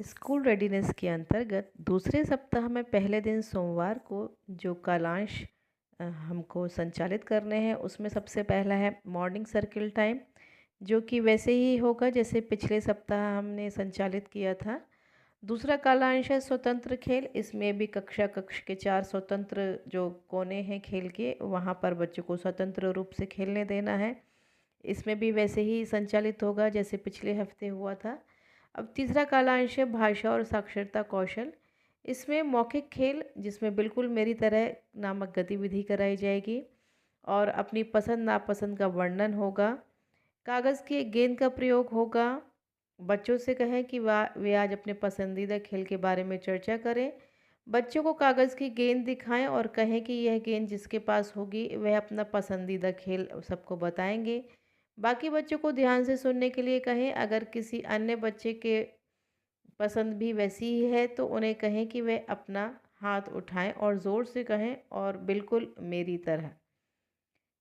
School readiness के अंतर्गत दूसरे सप्ताह में पहले दिन सोमवार को जो कालांश हमको संचालित करने हैं उसमें सबसे पहला है मॉर्निंग सर्किल टाइम, जो कि वैसे ही होगा जैसे पिछले सप्ताह हमने संचालित किया था। दूसरा कालांश है स्वतंत्र खेल। इसमें भी कक्षा कक्ष के 4 स्वतंत्र जो कोने हैं खेल के, वहाँ पर बच्चों को स्वतंत्र रूप से खेलने देना है। इसमें भी वैसे ही संचालित होगा जैसे पिछले हफ्ते हुआ था। अब तीसरा कालांश है भाषा और साक्षरता कौशल। इसमें मौखिक खेल, जिसमें बिल्कुल मेरी तरह नामक गतिविधि कराई जाएगी और अपनी पसंद नापसंद का वर्णन होगा। कागज़ की एक गेंद का प्रयोग होगा। बच्चों से कहें कि वे आज अपने पसंदीदा खेल के बारे में चर्चा करें। बच्चों को कागज़ की गेंद दिखाएं और कहें कि यह गेंद जिसके पास होगी वह अपना पसंदीदा खेल सबको बताएंगे। बाकी बच्चों को ध्यान से सुनने के लिए कहें। अगर किसी अन्य बच्चे के पसंद भी वैसी ही है तो उन्हें कहें कि वे अपना हाथ उठाएं और ज़ोर से कहें और बिल्कुल मेरी तरह।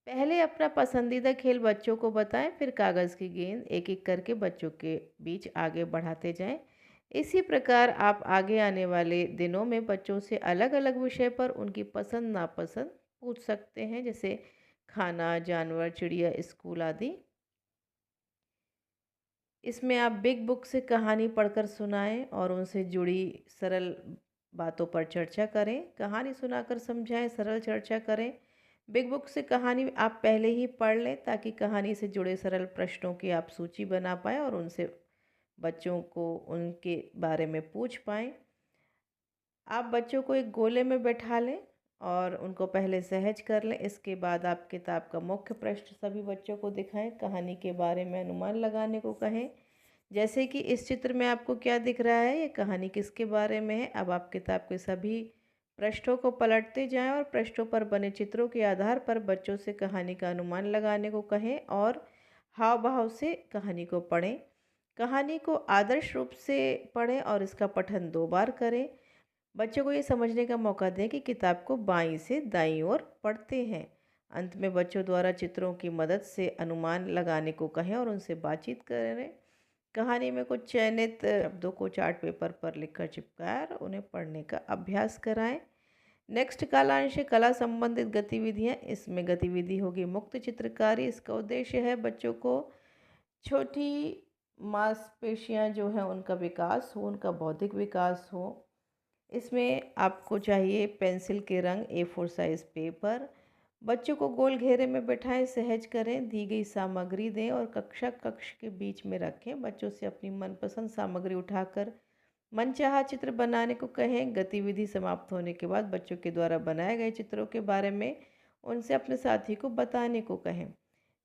पहले अपना पसंदीदा खेल बच्चों को बताएं, फिर कागज़ की गेंद एक एक करके बच्चों के बीच आगे बढ़ाते जाएं। इसी प्रकार आप आगे आने वाले दिनों में बच्चों से अलग अलग विषय पर उनकी पसंद नापसंद पूछ सकते हैं, जैसे खाना, जानवर, चिड़िया, स्कूल आदि। इसमें आप बिग बुक से कहानी पढ़कर सुनाएं और उनसे जुड़ी सरल बातों पर चर्चा करें। कहानी सुनाकर समझाएं, सरल चर्चा करें। बिग बुक से कहानी आप पहले ही पढ़ लें ताकि कहानी से जुड़े सरल प्रश्नों की आप सूची बना पाएँ और उनसे बच्चों को उनके बारे में पूछ पाएँ। आप बच्चों को एक गोले में बैठा लें और उनको पहले सहज कर लें। इसके बाद आप किताब का मुख्य पृष्ठ सभी बच्चों को दिखाएं। कहानी के बारे में अनुमान लगाने को कहें, जैसे कि इस चित्र में आपको क्या दिख रहा है, ये कहानी किसके बारे में है। अब आप किताब के सभी पृष्ठों को पलटते जाएं और पृष्ठों पर बने चित्रों के आधार पर बच्चों से कहानी का अनुमान लगाने को कहें और हाव भाव से कहानी को पढ़ें। कहानी को आदर्श रूप से पढ़ें और इसका पठन 2 बार करें। बच्चों को ये समझने का मौका दें कि किताब को बाईं से दाईं ओर पढ़ते हैं। अंत में बच्चों द्वारा चित्रों की मदद से अनुमान लगाने को कहें और उनसे बातचीत करें। कहानी में कुछ चयनित शब्दों को चार्ट पेपर पर लिखकर चिपकाएं और उन्हें पढ़ने का अभ्यास कराएं। नेक्स्ट कालांश है कला संबंधित गतिविधियां। इसमें गतिविधि होगी मुक्त चित्रकारी। इसका उद्देश्य है बच्चों को छोटी मांसपेशियां जो हैं उनका विकास हो, उनका बौद्धिक विकास हो। इसमें आपको चाहिए पेंसिल के रंग, A4 साइज़ पेपर। बच्चों को गोल घेरे में बैठाएं, सहज करें, दी गई सामग्री दें और कक्षा कक्ष के बीच में रखें। बच्चों से अपनी मनपसंद सामग्री उठाकर मनचाहा चित्र बनाने को कहें। गतिविधि समाप्त होने के बाद बच्चों के द्वारा बनाए गए चित्रों के बारे में उनसे अपने साथी को बताने को कहें।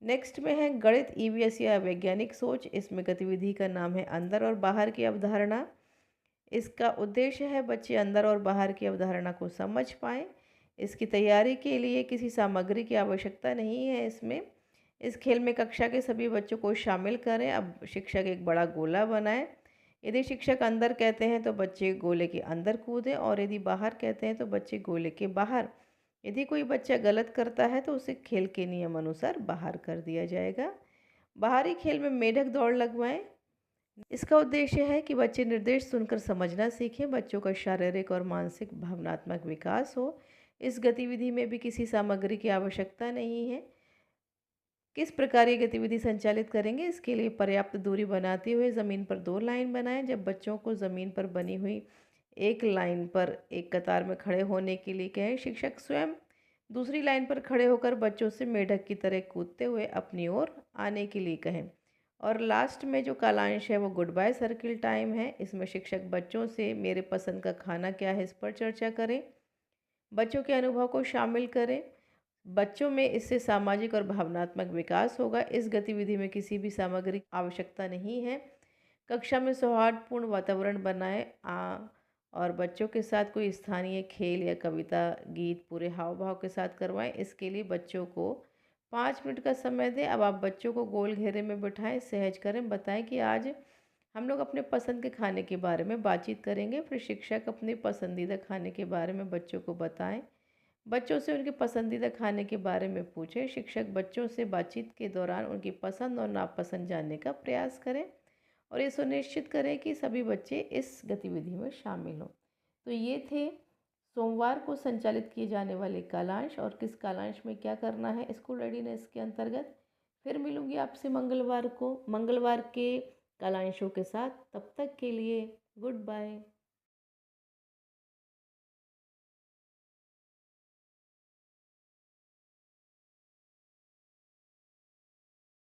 नेक्स्ट में है गणित, EVS या वैज्ञानिक सोच। इसमें गतिविधि का नाम है अंदर और बाहर की अवधारणा। इसका उद्देश्य है बच्चे अंदर और बाहर की अवधारणा को समझ पाएँ। इसकी तैयारी के लिए किसी सामग्री की आवश्यकता नहीं है। इसमें इस खेल में कक्षा के सभी बच्चों को शामिल करें। अब शिक्षक एक बड़ा गोला बनाए। यदि शिक्षक अंदर कहते हैं तो बच्चे गोले के अंदर कूदें और यदि बाहर कहते हैं तो बच्चे गोले के बाहर। यदि कोई बच्चा गलत करता है तो उसे खेल के नियम अनुसार बाहर कर दिया जाएगा। बाहरी खेल में मेढक दौड़ लगवाएं। इसका उद्देश्य है कि बच्चे निर्देश सुनकर समझना सीखें, बच्चों का शारीरिक और मानसिक भावनात्मक विकास हो। इस गतिविधि में भी किसी सामग्री की आवश्यकता नहीं है। किस प्रकार ये गतिविधि संचालित करेंगे, इसके लिए पर्याप्त दूरी बनाते हुए ज़मीन पर 2 लाइन बनाएं। जब बच्चों को ज़मीन पर बनी हुई एक लाइन पर एक कतार में खड़े होने के लिए कहें, शिक्षक स्वयं दूसरी लाइन पर खड़े होकर बच्चों से मेढक की तरह कूदते हुए अपनी ओर आने के लिए कहें। और लास्ट में जो कालांश है वो गुड बाय सर्किल टाइम है। इसमें शिक्षक बच्चों से मेरे पसंद का खाना क्या है इस पर चर्चा करें। बच्चों के अनुभव को शामिल करें। बच्चों में इससे सामाजिक और भावनात्मक विकास होगा। इस गतिविधि में किसी भी सामग्री की आवश्यकता नहीं है। कक्षा में सौहार्दपूर्ण वातावरण बनाएं और बच्चों के साथ कोई स्थानीय खेल या कविता, गीत पूरे हाव भाव के साथ करवाएं। इसके लिए बच्चों को 5 मिनट का समय दें। अब आप बच्चों को गोल घेरे में बिठाएं, सहज करें, बताएं कि आज हम लोग अपने पसंद के खाने के बारे में बातचीत करेंगे। फिर शिक्षक अपने पसंदीदा खाने के बारे में बच्चों को बताएं। बच्चों से उनके पसंदीदा खाने के बारे में पूछें। शिक्षक बच्चों से बातचीत के दौरान उनकी पसंद और नापसंद जानने का प्रयास करें और ये सुनिश्चित करें कि सभी बच्चे इस गतिविधि में शामिल हों। तो ये थे सोमवार को संचालित किए जाने वाले कालांश और किस कालांश में क्या करना है स्कूल रेडीनेस के अंतर्गत। फिर मिलूंगी आपसे मंगलवार के कालांशों के साथ। तब तक के लिए गुड बाय।